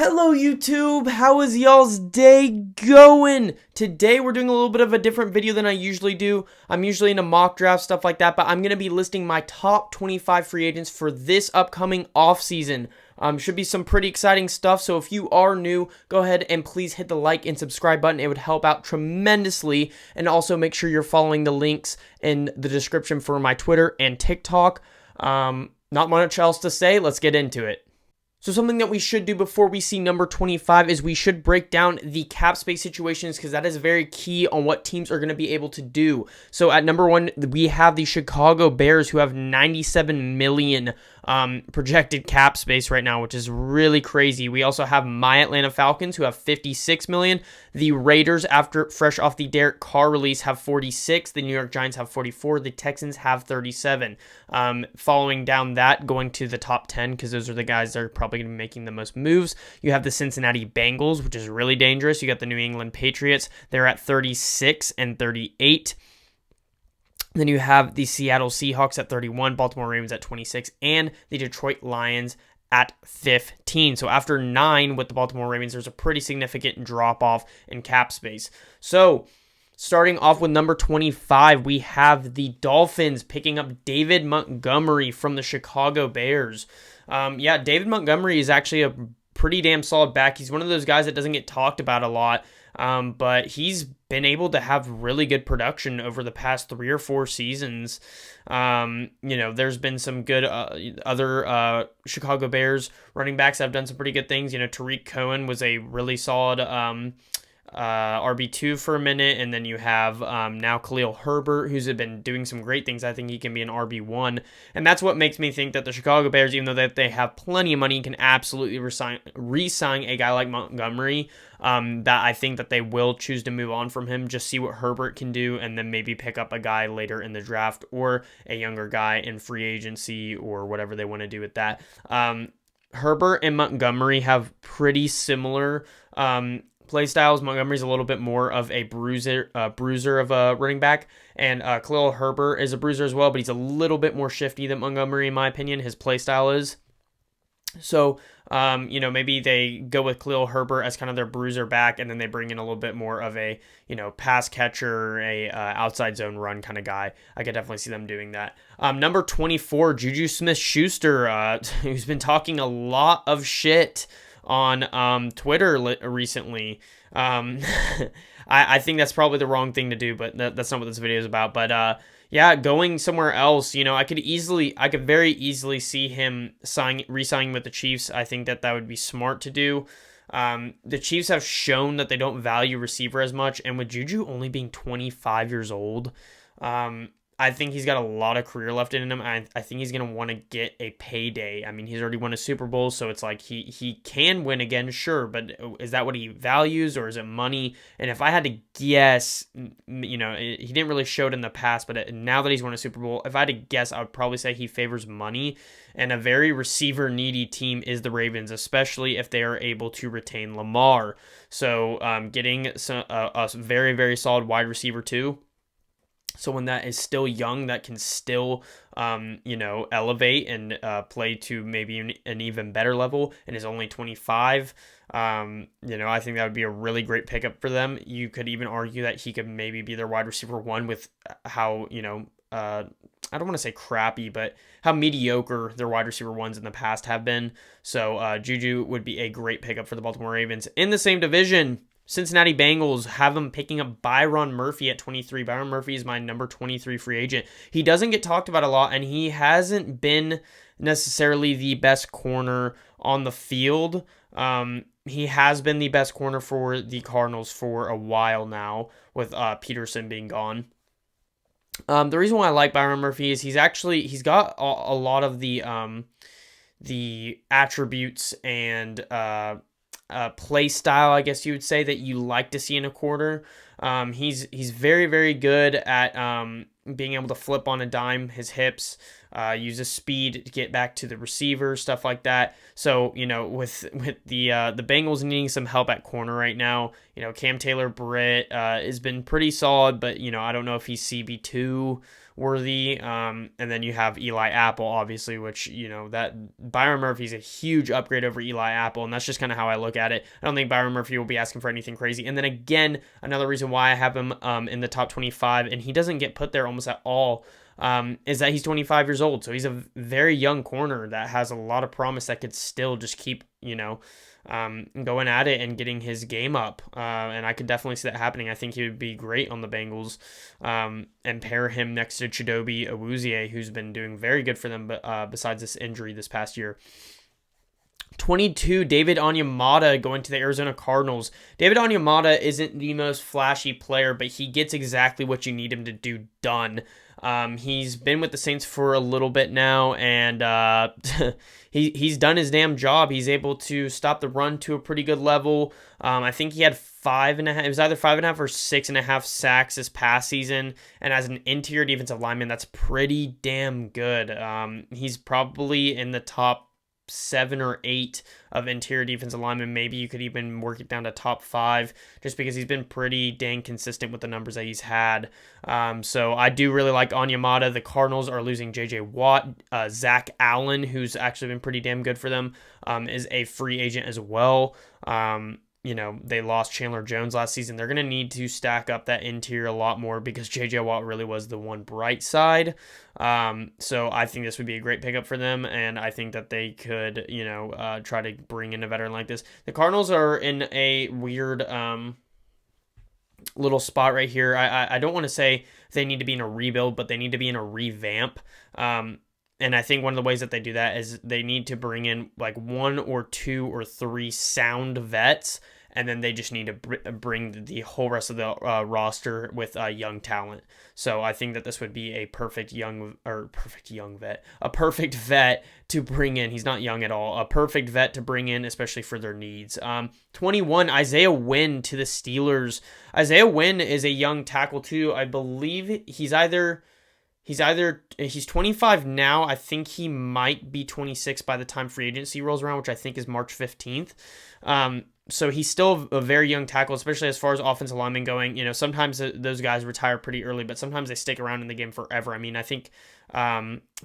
Hello YouTube, how is y'all's day going? Today we're doing a little bit of a different video than I usually do. I'm usually into mock draft, stuff like that, but I'm going to be listing my top 25 free agents for this upcoming offseason. Should be some pretty exciting stuff, so if you are new, go ahead and please hit the like and subscribe button. It would help out tremendously, and also make sure you're following the links in the description for my Twitter and TikTok. Not much else to say, let's get into it. So something that we should do before we see number 25 is we should break down the cap space situations, because that is very key on what teams are going to be able to do. So at number 1, we have the Chicago Bears, who have 97 million projected cap space right now, which is really crazy. We also have my Atlanta Falcons, who have 56 million. The Raiders, after fresh off the Derek Carr release, have 46. The New York Giants have 44. The Texans have 37. Following down that, going to the top 10, because those are the guys that are probably going to be making the most moves. You have the Cincinnati Bengals, which is really dangerous. You got the New England Patriots. They're at 36 and 38. Then you have the Seattle Seahawks at 31, Baltimore Ravens at 26, and the Detroit Lions at 15. So after 9 with the Baltimore Ravens, there's a pretty significant drop-off in cap space. So starting off with number 25, we have the Dolphins picking up David Montgomery from the Chicago Bears. David Montgomery is actually a pretty damn solid back. He's one of those guys that doesn't get talked about a lot, but he's been able to have really good production over the past 3 or 4 seasons. There's been some good other Chicago Bears running backs that have done some pretty good things. Tariq Cohen was a really solid RB2 for a minute, and then you have now Khalil Herbert, who's been doing some great things. I think he can be an RB1, and that's what makes me think that the Chicago Bears, even though they have plenty of money, can absolutely re-sign a guy like Montgomery. That I think that they will choose to move on from him, just see what Herbert can do, and then maybe pick up a guy later in the draft or a younger guy in free agency or whatever they want to do with that. Herbert and Montgomery have pretty similar play styles. Montgomery's a little bit more of a bruiser of a running back, and Khalil Herbert is a bruiser as well, but he's a little bit more shifty than Montgomery, in my opinion. His play style is. So, maybe they go with Khalil Herbert as kind of their bruiser back, and then they bring in a little bit more of a, pass catcher, a outside zone run kind of guy. I could definitely see them doing that. Number 24, Juju Smith-Schuster, who's been talking a lot of shit on Twitter recently. I think that's probably the wrong thing to do, but that's not what this video is about. But going somewhere else, I could very easily see him re-signing with the Chiefs. I think that would be smart to do. The Chiefs have shown that they don't value receiver as much, and with Juju only being 25 years old, I think he's got a lot of career left in him. I think he's going to want to get a payday. I mean, he's already won a Super Bowl, so it's like he can win again, sure, but is that what he values, or is it money? And if I had to guess, he didn't really show it in the past, but now that he's won a Super Bowl, if I had to guess, I would probably say he favors money, and a very receiver-needy team is the Ravens, especially if they are able to retain Lamar. So getting a very, very solid wide receiver too, someone that is still young, that can still, elevate and play to maybe an even better level, and is only 25. I think that would be a really great pickup for them. You could even argue that he could maybe be their wide receiver 1 with how, I don't want to say crappy, but how mediocre their wide receiver 1s in the past have been. So Juju would be a great pickup for the Baltimore Ravens. In the same division, Cincinnati Bengals have them picking up Byron Murphy at 23. Byron Murphy is my number 23 free agent. He doesn't get talked about a lot, and he hasn't been necessarily the best corner on the field. He has been the best corner for the Cardinals for a while now, with Peterson being gone. The reason why I like Byron Murphy is he's got a lot of the attributes and play style, I guess you would say, that you like to see in a corner. He's very, very good at being able to flip on a dime, his hips, use his speed to get back to the receiver, stuff like that. So, with the Bengals needing some help at corner right now, Cam Taylor-Britt has been pretty solid, but, I don't know if he's CB2 worthy. And then you have Eli Apple, obviously, which, that Byron Murphy's a huge upgrade over Eli Apple, and that's just kind of how I look at it. I don't think Byron Murphy will be asking for anything crazy. And then again, another reason why I have him in the top 25, and he doesn't get put there almost at all, is that he's 25 years old. So he's a very young corner that has a lot of promise that could still just keep, going at it and getting his game up. And I could definitely see that happening. I think he would be great on the Bengals, and pair him next to Chidobe Awuzie, who's been doing very good for them, but besides this injury this past year. 22, David Onyemata going to the Arizona Cardinals. David Onyemata isn't the most flashy player, but he gets exactly what you need him to do done. He's been with the Saints for a little bit now, and he's done his damn job. He's able to stop the run to a pretty good level. I think he had 5.5. It was either 5.5 or 6.5 sacks this past season, and as an interior defensive lineman, that's pretty damn good. He's probably in the top 7 or 8 of interior defensive linemen. Maybe you could even work it down to top 5, just because he's been pretty dang consistent with the numbers that he's had. So I do really like Onyemata. The Cardinals are losing J.J. Watt. Zach Allen, who's actually been pretty damn good for them, is a free agent as well. They lost Chandler Jones last season. They're going to need to stack up that interior a lot more, because J.J. Watt really was the one bright side. So I think this would be a great pickup for them, and I think that they could, try to bring in a veteran like this. The Cardinals are in a weird little spot right here. I don't want to say they need to be in a rebuild, but they need to be in a revamp. And I think one of the ways that they do that is they need to bring in like 1 or 2 or 3 sound vets, and then they just need to bring the whole rest of the roster with young talent. So I think that this would be a perfect vet to bring in. He's not young at all. A perfect vet to bring in, especially for their needs. 21, Isaiah Wynn to the Steelers. Isaiah Wynn is a young tackle too. I believe he's 25 now. I think he might be 26 by the time free agency rolls around, which I think is March 15th. So he's still a very young tackle, especially as far as offensive linemen going. Sometimes those guys retire pretty early, but sometimes they stick around in the game forever. I mean, I think I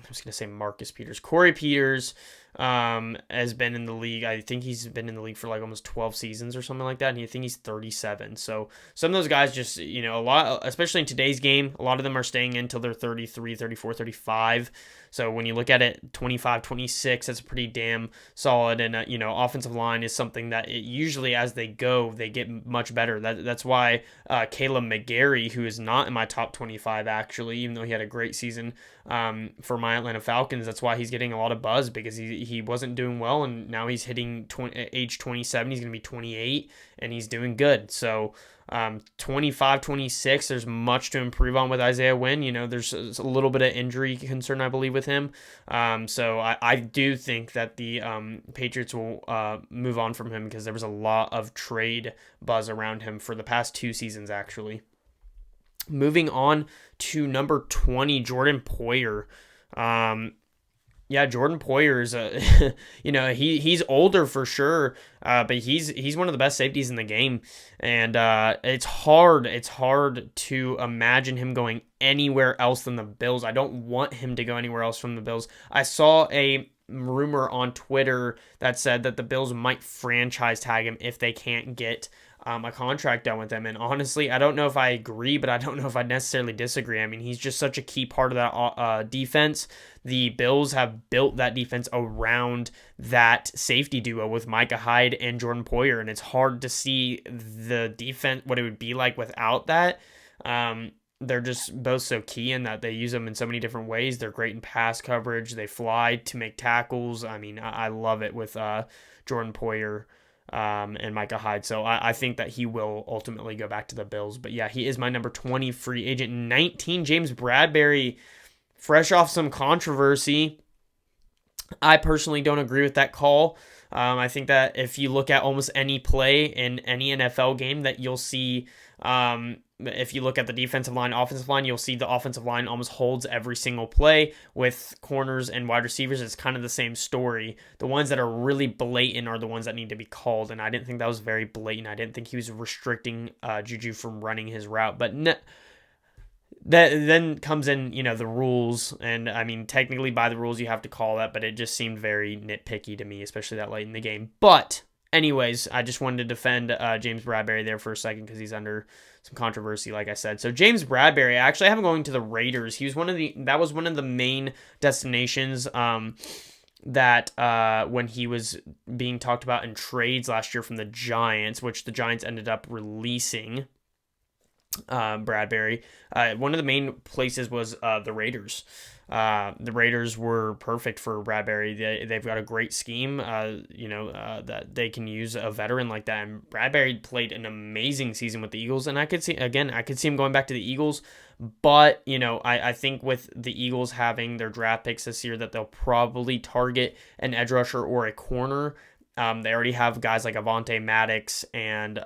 was going to say Marcus Peters. Corey Peters has been in the league. I think he's been in the league for like almost 12 seasons or something like that, and I think he's 37. So some of those guys just, a lot, especially in today's game, a lot of them are staying in until they're 33, 34, 35. So when you look at it, 25, 26, that's pretty damn solid. And, offensive line is something that it usually, as they go, they get much better. That's why Caleb McGarry, who is not in my top 25, actually, even though he had a great season for my Atlanta Falcons, that's why he's getting a lot of buzz, because he wasn't doing well, and now he's hitting age 27. He's going to be 28, and he's doing good. So 25, 26, there's much to improve on with Isaiah Wynn. There's a little bit of injury concern, I believe, with him. So I do think that the Patriots will move on from him, because there was a lot of trade buzz around him for the past 2 seasons, actually. Moving on to number 20, Jordan Poyer. Jordan Poyer is he's older for sure, but he's one of the best safeties in the game, and it's hard to imagine him going anywhere else than the Bills. I don't want him to go anywhere else from the Bills. I saw a rumor on Twitter that said that the Bills might franchise tag him if they can't get a contract done with them. And honestly, I don't know if I agree, but I don't know if I necessarily disagree. I mean, he's just such a key part of that defense. The Bills have built that defense around that safety duo with Micah Hyde and Jordan Poyer, and it's hard to see the defense, what it would be like without that. They're just both so key in that they use them in so many different ways. They're great in pass coverage. They fly to make tackles. I mean, I love it with Jordan Poyer and Micah Hyde. So I think that he will ultimately go back to the Bills. But yeah, he is my number 20 free agent. 19, James Bradberry, fresh off some controversy. I personally don't agree with that call. I think that if you look at almost any play in any NFL game, that you'll see, if you look at the defensive line, offensive line, you'll see the offensive line almost holds every single play. With corners and wide receivers, it's kind of the same story. The ones that are really blatant are the ones that need to be called, and I didn't think that was very blatant. I didn't think he was restricting Juju from running his route, but that then comes in, the rules, and I mean, technically by the rules you have to call that, but it just seemed very nitpicky to me, especially that late in the game. But anyways, I just wanted to defend James Bradberry there for a second because he's under some controversy, like I said. So James Bradberry, actually I have him going to the Raiders. That was one of the main destinations that when he was being talked about in trades last year from the Giants, which the Giants ended up releasing Bradberry. One of the main places was the Raiders. The Raiders were perfect for Bradberry. They've got a great scheme, that they can use a veteran like that. And Bradberry played an amazing season with the Eagles, and I could see him going back to the Eagles. But, I think with the Eagles having their draft picks this year that they'll probably target an edge rusher or a corner. They already have guys like Avonte Maddox and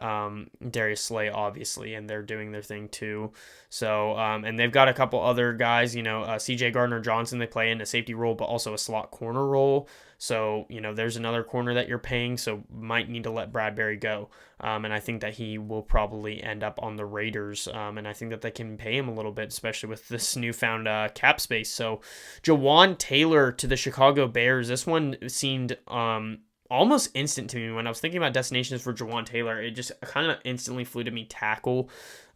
Darius Slay, obviously, and they're doing their thing too. So, and they've got a couple other guys, CJ Gardner-Johnson, they play in a safety role, but also a slot corner role. So, there's another corner that you're paying, so might need to let Bradberry go. And I think that he will probably end up on the Raiders. And I think that they can pay him a little bit, especially with this newfound cap space. So, Jawan Taylor to the Chicago Bears. This one seemed almost instant to me when I was thinking about destinations for Jawan Taylor. It just kind of instantly flew to me tackle.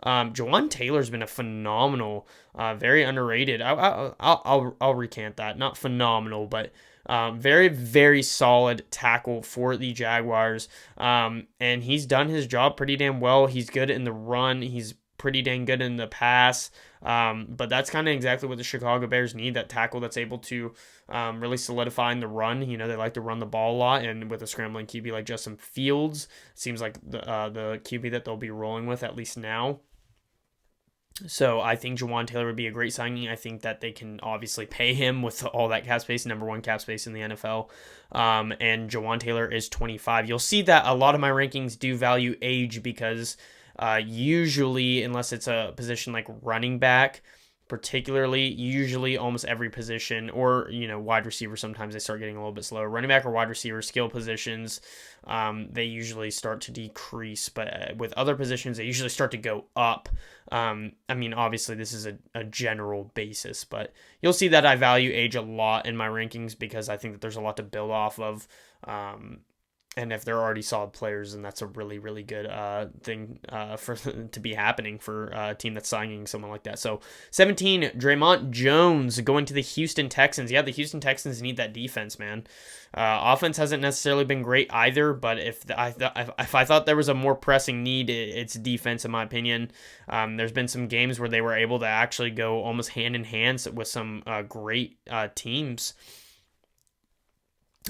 Jawan Taylor's been a phenomenal, very underrated. I'll recant that. Not phenomenal, but very, very solid tackle for the Jaguars. And he's done his job pretty damn well. He's good in the run. He's pretty dang good in the pass. But that's kind of exactly what the Chicago Bears need, that tackle that's able to really solidify in the run. They like to run the ball a lot, and with a scrambling QB like Justin Fields, it seems like the QB that they'll be rolling with, at least now. So I think Jawan Taylor would be a great signing. I think that they can obviously pay him with all that cap space, number one cap space in the NFL. And Jawan Taylor is 25. You'll see that a lot of my rankings do value age because usually, unless it's a position like running back, usually almost every position, or wide receiver, sometimes they start getting a little bit slower. Running back or wide receiver skill positions, they usually start to decrease, but with other positions they usually start to go up. Obviously this is a general basis, but you'll see that I value age a lot in my rankings because I think that there's a lot to build off of. And if they're already solid players, then that's a really, really good thing for to be happening for a team that's signing someone like that. So 17, Draymond Jones going to the Houston Texans. Yeah, the Houston Texans need that defense, man. Offense hasn't necessarily been great either, but if I thought there was a more pressing need, it's defense, in my opinion. There's been some games where they were able to actually go almost hand in hand with some great teams.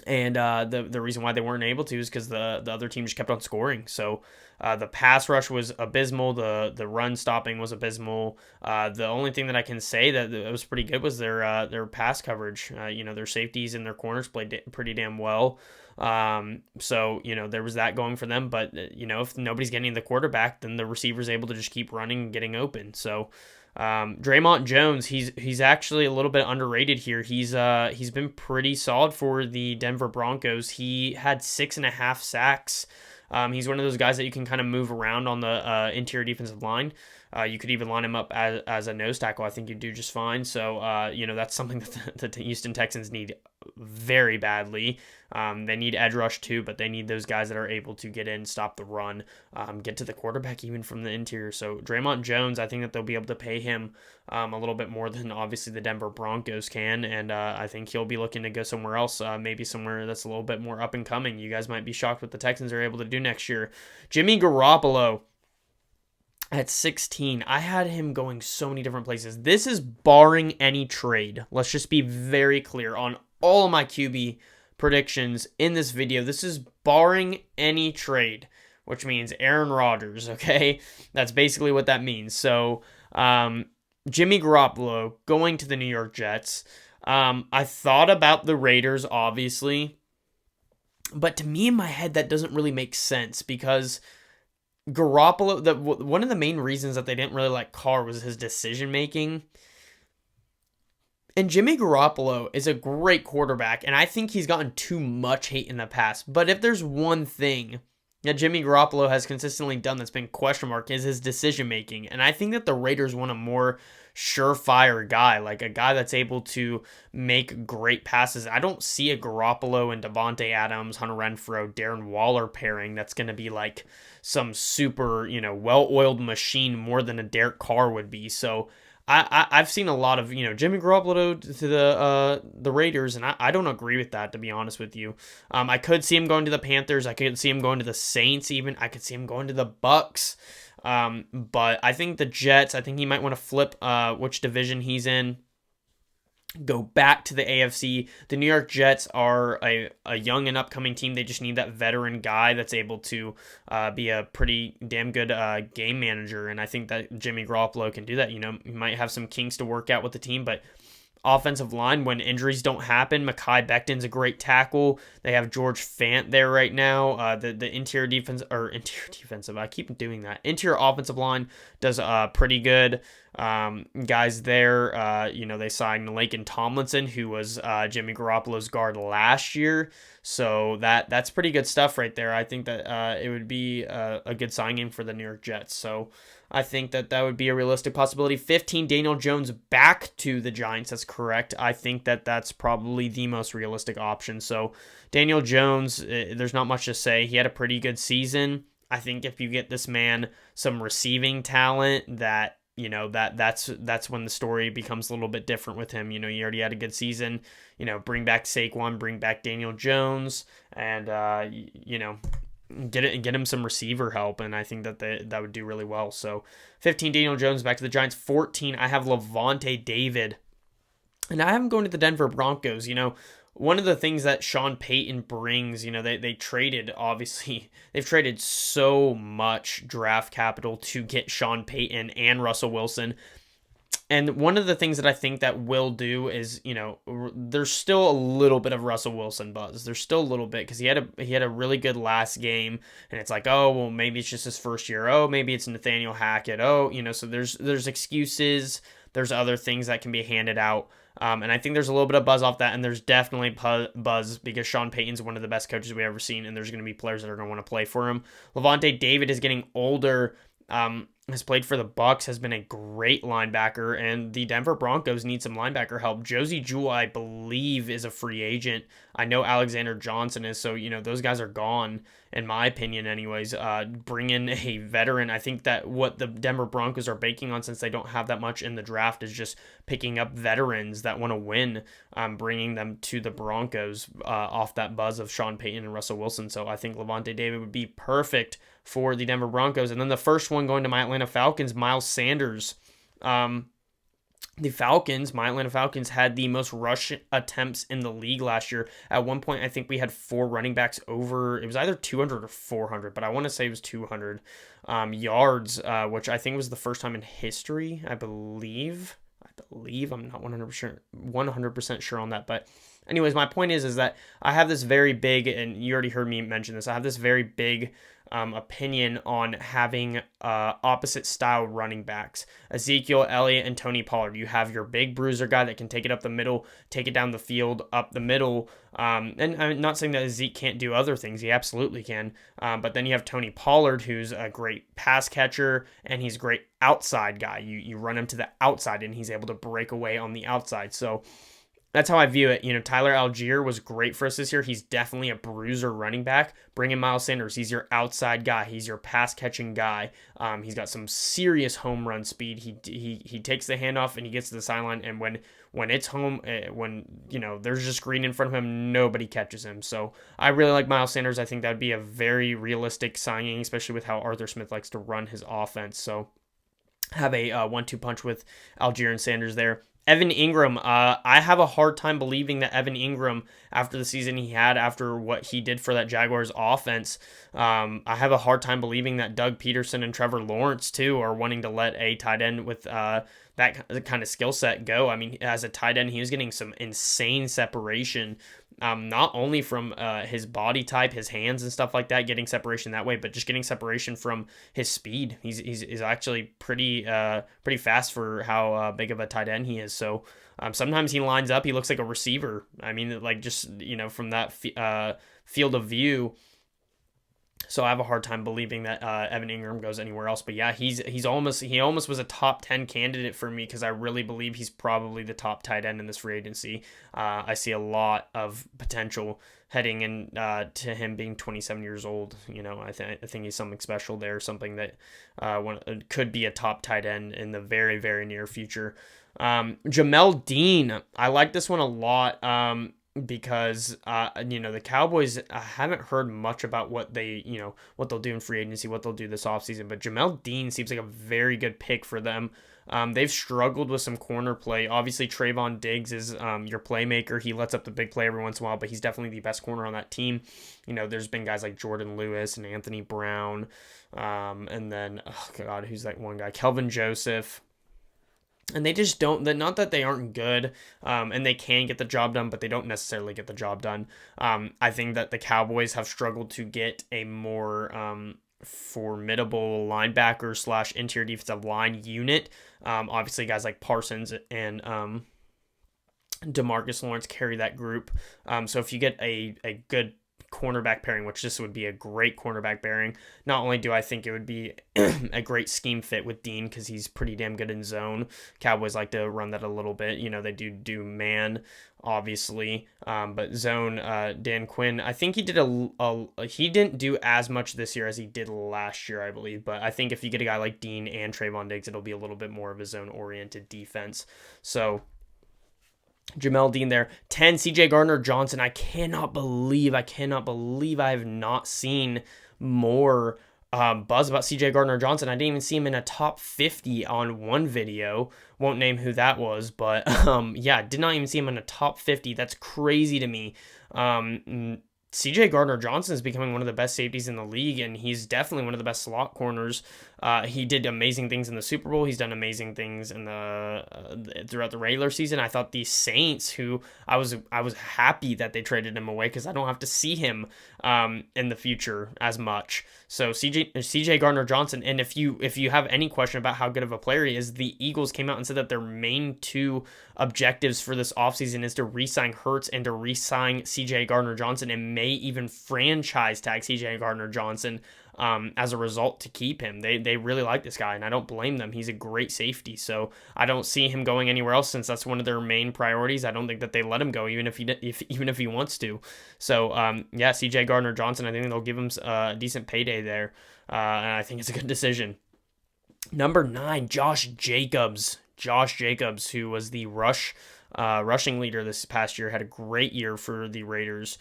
And the reason why they weren't able to is because the other team just kept on scoring. So the pass rush was abysmal. The run stopping was abysmal. The only thing that I can say that it was pretty good was their pass coverage. Their safeties and their corners played pretty damn well. So there was that going for them. But if nobody's getting the quarterback, then the receiver's able to just keep running and getting open. So Draymond Jones, he's actually a little bit underrated here. He's been pretty solid for the Denver Broncos. He had 6.5 sacks. He's one of those guys that you can kind of move around on the interior defensive line. You could even line him up as a nose tackle. I think you'd do just fine. So, that's something that the Houston Texans need very badly. They need edge rush too, but they need those guys that are able to get in, stop the run, get to the quarterback even from the interior. So Draymond Jones, I think that they'll be able to pay him a little bit more than obviously the Denver Broncos can, and I think he'll be looking to go somewhere else, maybe somewhere that's a little bit more up and coming. You guys might be shocked what the Texans are able to do next year. Jimmy Garoppolo at 16, I had him going so many different places. This is barring any trade. Let's just be very clear on all of my QB predictions in this video. This is barring any trade, which means Aaron Rodgers, okay? That's basically what that means. So, Jimmy Garoppolo going to the New York Jets. I thought about the Raiders, obviously, but to me in my head, that doesn't really make sense because Garoppolo, one of the main reasons that they didn't really like Carr was his decision making. And Jimmy Garoppolo is a great quarterback, and I think he's gotten too much hate in the past. But if there's one thing that Jimmy Garoppolo has consistently done that's been question mark is his decision making. And I think that the Raiders want a more surefire guy, like a guy that's able to make great passes. I don't see a Garoppolo and Devontae Adams, Hunter Renfrow, Darren Waller pairing that's going to be like some super, well-oiled machine more than a Derek Carr would be. So I've seen a lot of Jimmy Garoppolo to the Raiders, and I don't agree with that, to be honest with you. I could see him going to the Panthers. I could see him going to the Saints. Even I could see him going to the Bucks. But I think the Jets. I think he might want to flip which division he's in. Go back to the AFC. The New York Jets are a young and upcoming team. They just need that veteran guy that's able to be a pretty damn good game manager. And I think that Jimmy Garoppolo can do that. He might have some kinks to work out with the team, but offensive line, when injuries don't happen, Mekhi Becton's a great tackle. They have George Fant there right now. The interior defensive. I keep doing that. Interior offensive line does pretty good. Guys there, they signed Laken Tomlinson, who was Jimmy Garoppolo's guard last year. So that's pretty good stuff right there. I think that it would be a good signing for the New York Jets. So I think that would be a realistic possibility. 15, Daniel Jones back to the Giants. That's correct. I think that that's probably the most realistic option. So Daniel Jones, there's not much to say. He had a pretty good season. I think if you get this man some receiving talent, that's when the story becomes a little bit different with him. He already had a good season. Bring back Saquon, bring back Daniel Jones, and get him some receiver help, and I think that would do really well. So 15, Daniel Jones back to the Giants. 14, I have Lavonte David, and I have him going to the Denver Broncos. One of the things that Sean Payton brings, they traded, obviously, they've traded so much draft capital to get Sean Payton and Russell Wilson. And one of the things that I think that will do is, there's still a little bit of Russell Wilson buzz. There's still a little bit because he had a really good last game, and it's like, oh, well, maybe it's just his first year. Oh, maybe it's Nathaniel Hackett. Oh, so there's excuses. There's other things that can be handed out. And I think there's a little bit of buzz off that, and there's definitely buzz because Sean Payton's one of the best coaches we've ever seen, and there's going to be players that are going to want to play for him. Lavonte David is getting older. Has played for the Bucks, has been a great linebacker, and the Denver Broncos need some linebacker help. Josie Jewell, I believe, is a free agent. I know Alexander Johnson is, so, those guys are gone, in my opinion anyways. Bring in a veteran. I think that what the Denver Broncos are banking on, since they don't have that much in the draft, is just picking up veterans that want to win, bringing them to the Broncos off that buzz of Sean Payton and Russell Wilson. So I think Lavonte David would be perfect for the Denver Broncos. And then the first one going to my Atlanta Falcons, Miles Sanders. My Atlanta Falcons had the most rush attempts in the league last year. At one point, I think we had 4 running backs over, it was either 200 or 400, but I want to say it was 200 yards, which I think was the first time in history, I believe. I'm not 100% sure on that, but anyways, my point is that I have this very big, and you already heard me mention this, I have this very big opinion on having opposite style running backs. Ezekiel Elliott and Tony Pollard. You have your big bruiser guy that can take it up the middle, take it down the field, up the middle. And I'm not saying that Zeke can't do other things. He absolutely can. But then you have Tony Pollard, who's a great pass catcher, and he's a great outside guy. You run him to the outside, and he's able to break away on the outside. So that's how I view it. Tyler Algier was great for us this year. He's definitely a bruiser running back. Bring in Miles Sanders. He's your outside guy. He's your pass catching guy. He's got some serious home run speed. He takes the handoff and he gets to the sideline. And when it's home, when there's just green in front of him, nobody catches him. So I really like Miles Sanders. I think that'd be a very realistic signing, especially with how Arthur Smith likes to run his offense. So have a 1-2 punch with Algier and Sanders there. Evan Ingram, I have a hard time believing that Evan Ingram, after the season he had, after what he did for that Jaguars offense, I have a hard time believing that Doug Peterson and Trevor Lawrence, too, are wanting to let a tight end with that that kind of skill set go. I mean, as a tight end, he was getting some insane separation, not only from his body type, his hands and stuff like that, getting separation that way, but just getting separation from his speed. He's actually pretty fast for how big of a tight end he is. So sometimes he lines up, he looks like a receiver. I mean, like just from that field of view. So I have a hard time believing that Evan Ingram goes anywhere else. But yeah, he almost was a top 10 candidate for me because I really believe he's probably the top tight end in this free agency. I see a lot of potential heading in to him being 27 years old. I think he's something special there, something that could be a top tight end in the very, very near future. Jamel Dean, I like this one a lot. Because the Cowboys, I haven't heard much about what they'll do in free agency, what they'll do this offseason, but Jamel Dean seems like a very good pick for them. They've struggled with some corner play. Obviously, Trayvon Diggs is your playmaker. He lets up the big play every once in a while, but he's definitely the best corner on that team. There's been guys like Jordan Lewis and Anthony Brown, and then, oh God, who's that one guy? Kelvin Joseph. And they just don't, not that they aren't good, and they can get the job done, but they don't necessarily get the job done. I think that the Cowboys have struggled to get a more formidable linebacker / interior defensive line unit. Obviously, guys like Parsons and DeMarcus Lawrence carry that group. So if you get a good cornerback pairing, which this would be a great cornerback pairing. Not only do I think it would be a great scheme fit with Dean because he's pretty damn good in zone. Cowboys like to run that a little bit. They do man, obviously, but zone. Dan Quinn, I think he did he didn't do as much this year as he did last year, I believe. But I think if you get a guy like Dean and Trayvon Diggs, it'll be a little bit more of a zone oriented defense. So Jamel Dean there. 10, CJ Gardner-Johnson. I cannot believe I have not seen more buzz about CJ Gardner-Johnson. I didn't even see him in a top 50 on one video. Won't name who that was, but yeah, did not even see him in a top 50. That's crazy to me. CJ Gardner-Johnson is becoming one of the best safeties in the league, and he's definitely one of the best slot corners. He did amazing things in the Super Bowl. He's done amazing things in throughout the regular season. I thought the Saints, who I was happy that they traded him away because I don't have to see him in the future as much. So CJ Gardner-Johnson, and if you have any question about how good of a player he is, the Eagles came out and said that their main two objectives for this offseason is to re-sign Hurts and to re-sign CJ Gardner-Johnson, and may even franchise tag CJ Gardner-Johnson as a result to keep him. They really like this guy, and I don't blame them. He's a great safety, so I don't see him going anywhere else since that's one of their main priorities. I don't think that they let him go, even if he wants to. So yeah, CJ Gardner-Johnson, I think they'll give him a decent payday there, and I think it's a good decision. Number 9, Josh Jacobs. Josh Jacobs, who was the rushing leader this past year, had a great year for the Raiders.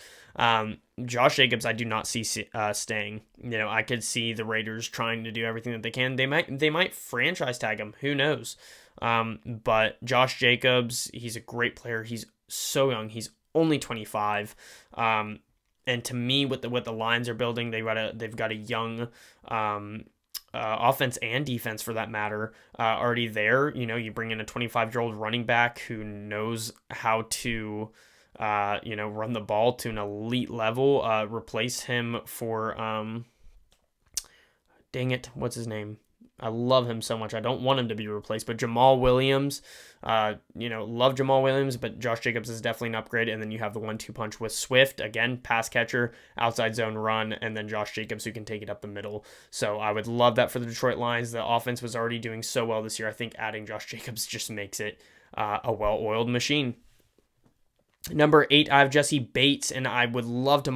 Josh Jacobs, I do not see staying. I could see the Raiders trying to do everything that they can. They might franchise tag him. Who knows? But Josh Jacobs, he's a great player. He's so young. He's only 25. And to me, what the Lions are building, they've got a young offense and defense for that matter already there. You bring in a 25-year-old running back who knows how to run the ball to an elite level. Replace him for dang it, what's his name? I love him so much. I don't want him to be replaced, but Jamal Williams, love Jamal Williams, but Josh Jacobs is definitely an upgrade. And then you have the 1-2 punch with Swift, again, pass catcher, outside zone run, and then Josh Jacobs who can take it up the middle. So I would love that for the Detroit Lions. The offense was already doing so well this year. I think adding Josh Jacobs just makes it a well-oiled machine. Number 8, I have Jesse Bates, and I would love to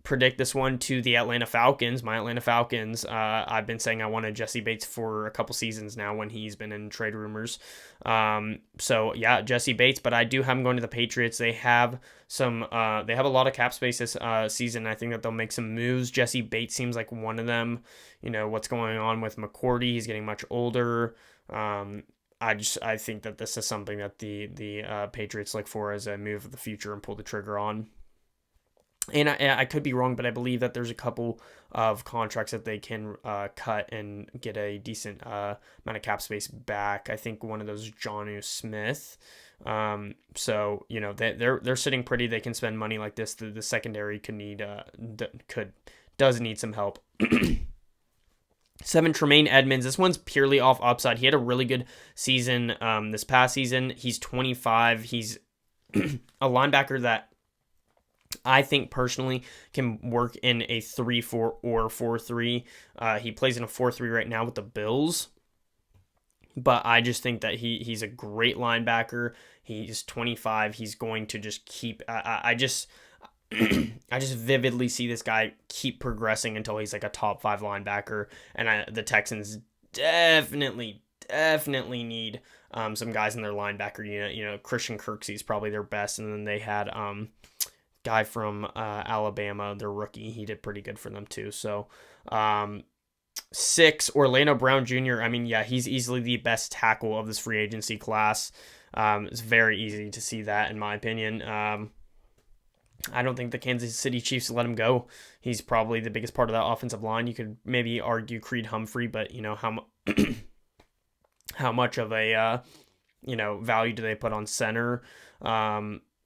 predict this one to the Atlanta Falcons. My Atlanta Falcons, I've been saying I wanted Jesse Bates for a couple seasons now when he's been in trade rumors. So yeah, Jesse Bates, but I do have him going to the Patriots. They have a lot of cap space this season. I think that they'll make some moves. Jesse Bates seems like one of them. What's going on with McCourty? He's getting much older. I think that this is something that the Patriots look for as a move of the future and pull the trigger on. And I could be wrong, but I believe that there's a couple of contracts that they can cut and get a decent amount of cap space back. I think one of those is JoeKnowsNFL. So they're sitting pretty. They can spend money like this. The secondary does need some help. 7, Tremaine Edmonds. This one's purely off upside. He had a really good season this past season. He's 25. He's a linebacker that I think personally can work in a 3-4 or 4-3. He plays in a 4-3 right now with the Bills. But I just think that he's a great linebacker. He's 25. He's going to just keep... I just vividly see this guy keep progressing until he's like a top 5 linebacker. And the Texans definitely need some guys in their linebacker unit. Christian Kirksey's probably their best. And then they had... guy from Alabama, their rookie, he did pretty good for them too. So 6, Orlando Brown Jr. I mean, yeah, he's easily the best tackle of this free agency class. It's very easy to see that, in my opinion. I don't think the Kansas City Chiefs let him go. He's probably the biggest part of that offensive line. You could maybe argue Creed Humphrey, but how much of a value do they put on center?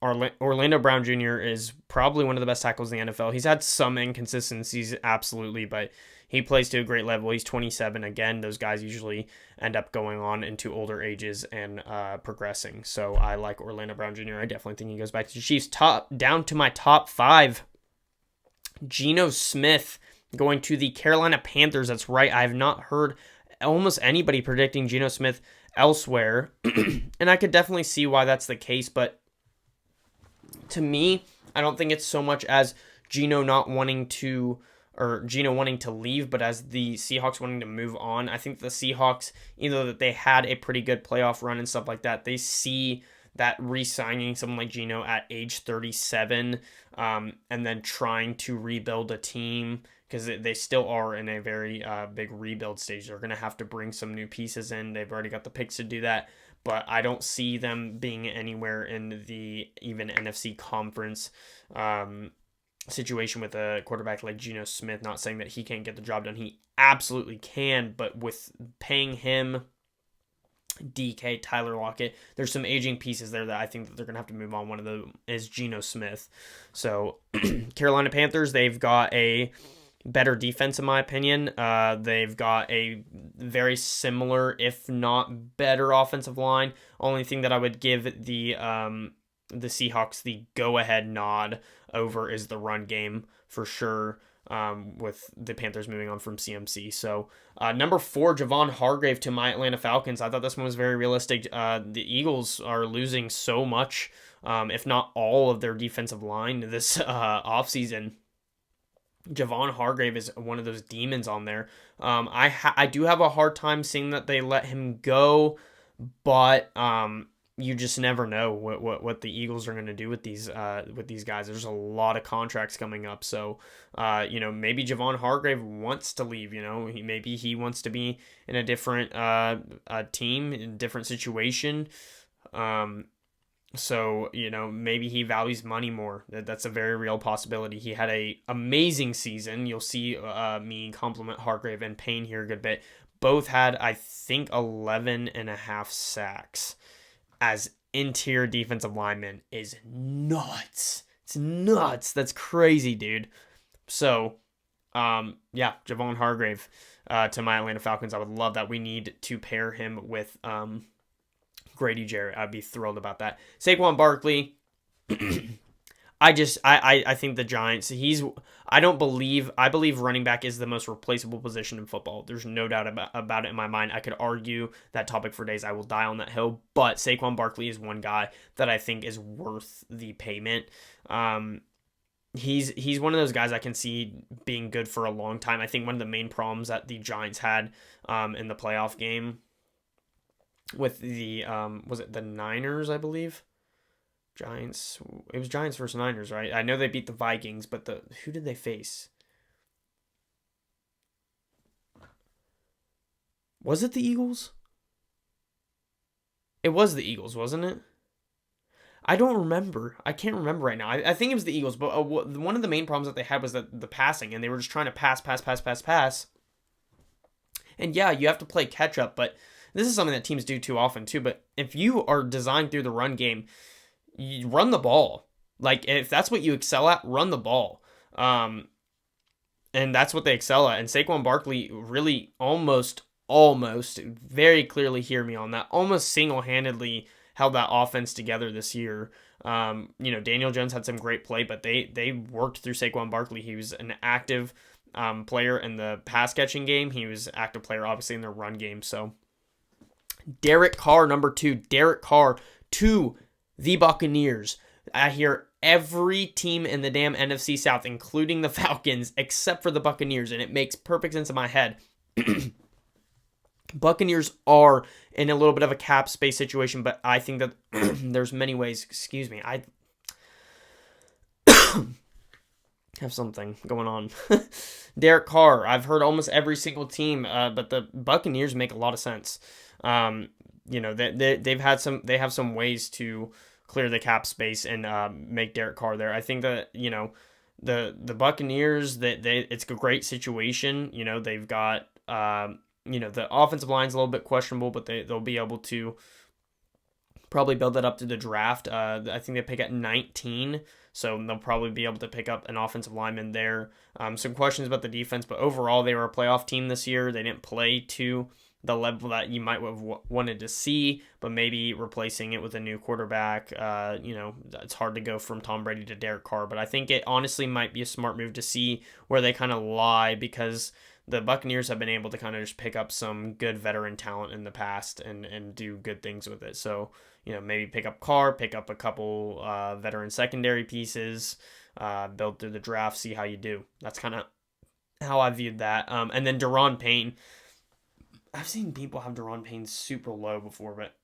Orlando Brown Jr. is probably one of the best tackles in the NFL. He's had some inconsistencies, absolutely, but he plays to a great level. He's 27. Again, those guys usually end up going on into older ages and progressing. So I like Orlando Brown Jr. I definitely think he goes back to the Chiefs. Down to my top 5. Geno Smith going to the Carolina Panthers. That's right. I have not heard almost anybody predicting Geno Smith elsewhere. And I could definitely see why that's the case, but to me, I don't think it's so much as Geno wanting to leave, but as the Seahawks wanting to move on. I think the Seahawks, even though that they had a pretty good playoff run and stuff like that, they see that re-signing someone like Geno at age 37 and then trying to rebuild a team, because they still are in a very big rebuild stage. They're going to have to bring some new pieces in. They've already got the picks to do that. But I don't see them being anywhere in the even NFC conference situation with a quarterback like Geno Smith. Not saying that he can't get the job done. He absolutely can. But with paying him, DK, Tyler Lockett, there's some aging pieces there that I think that they're going to have to move on. One of them is Geno Smith. So Carolina Panthers, they've got a better defense, in my opinion. They've got a very similar, if not better, offensive line. Only thing that I would give the Seahawks the go-ahead nod over is the run game, for sure, with the Panthers moving on from CMC. So number 4, Javon Hargrave to my Atlanta Falcons. I thought this one was very realistic. The Eagles are losing so much, if not all, of their defensive line this offseason. Javon Hargrave is one of those demons on there. I do have a hard time seeing that they let him go, but you just never know what the Eagles are going to do with these guys. There's a lot of contracts coming up, so maybe Javon Hargrave wants to leave. Maybe he wants to be in a different team, in a different situation. So, maybe he values money more. That's a very real possibility. He had a amazing season. You'll see me compliment Hargrave and Payne here a good bit. Both had, I think, 11.5 sacks as interior defensive linemen is nuts. It's nuts. That's crazy, dude. So, Javon Hargrave to my Atlanta Falcons. I would love that. We need to pair him with Grady Jarrett. I'd be thrilled about that. Saquon Barkley. I think the Giants, I believe running back is the most replaceable position in football. There's no doubt about it in my mind. I could argue that topic for days. I will die on that hill, but Saquon Barkley is one guy that I think is worth the payment. He's one of those guys I can see being good for a long time. I think one of the main problems that the Giants had in the playoff game with the was it the Niners, I believe? Giants. It was Giants versus Niners, right? I know they beat the Vikings, but who did they face? Was it the Eagles? It was the Eagles, wasn't it? I don't remember. I can't remember right now. I think it was the Eagles, but one of the main problems that they had was the passing, and they were just trying to pass. And yeah, you have to play catch up, but this is something that teams do too often too. But if you are designed through the run game, you run the ball. Like if that's what you excel at, run the ball. And that's what they excel at. And Saquon Barkley really almost, very clearly hear me on that, almost single-handedly held that offense together this year. Daniel Jones had some great play, but they worked through Saquon Barkley. He was an active player in the pass catching game. He was an active player, obviously, in the run game. So Derek Carr, number 2. Derek Carr to the Buccaneers. I hear every team in the damn NFC South, including the Falcons, except for the Buccaneers, and it makes perfect sense in my head. Buccaneers are in a little bit of a cap space situation, but I think that there's many ways. Excuse me, I have something going on. Derek Carr, I've heard almost every single team, but the Buccaneers make a lot of sense. They have some ways to clear the cap space and make Derek Carr there. I think that the Buccaneers, it's a great situation. They've got the offensive line's a little bit questionable, but they'll be able to probably build that up to the draft. I think they pick at 19, so they'll probably be able to pick up an offensive lineman there. Some questions about the defense, but overall they were a playoff team this year. They didn't play to the level that you might have wanted to see, but maybe replacing it with a new quarterback. It's hard to go from Tom Brady to Derek Carr, but I think it honestly might be a smart move to see where they kind of lie, because the Buccaneers have been able to kind of just pick up some good veteran talent in the past and do good things with it. So, maybe pick up Carr, pick up a couple veteran secondary pieces, build through the draft, see how you do. That's kind of how I viewed that. And then Daron Payne. I've seen people have Daron Payne super low before, but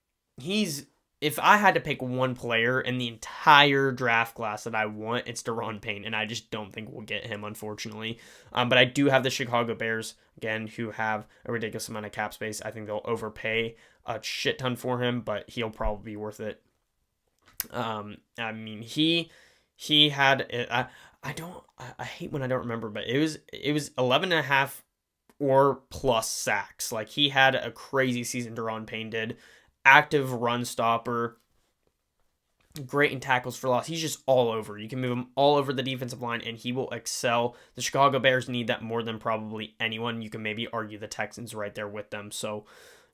if I had to pick one player in the entire draft class that I want, it's Daron Payne, and I just don't think we'll get him, unfortunately. But I do have the Chicago Bears, again, who have a ridiculous amount of cap space. I think they'll overpay a shit ton for him, but he'll probably be worth it. He had, I hate when I don't remember, but it was 11 and a half or plus sacks. Like, he had a crazy season, Daron Payne did. Active run stopper, great in tackles for loss. He's just all over. You can move him all over the defensive line, and he will excel. The Chicago Bears need that more than probably anyone. You can maybe argue the Texans right there with them. So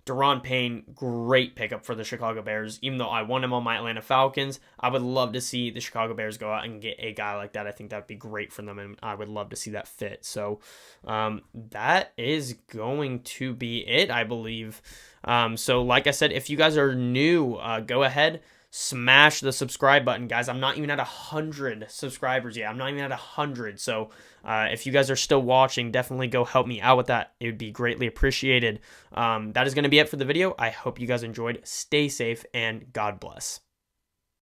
Daron Payne, great pickup for the Chicago Bears. Even though I want him on my Atlanta Falcons, I would love to see the Chicago Bears go out and get a guy like that. I think that would be great for them, and I would love to see that fit. So that is going to be it, I believe. So like I said, if you guys are new, go ahead, smash the subscribe button, guys. I'm not even at 100 subscribers yet. I'm not even at 100. So if you guys are still watching, definitely go help me out with that. It would be greatly appreciated. That is going to be it for the video. I hope you guys enjoyed. Stay safe, and God bless.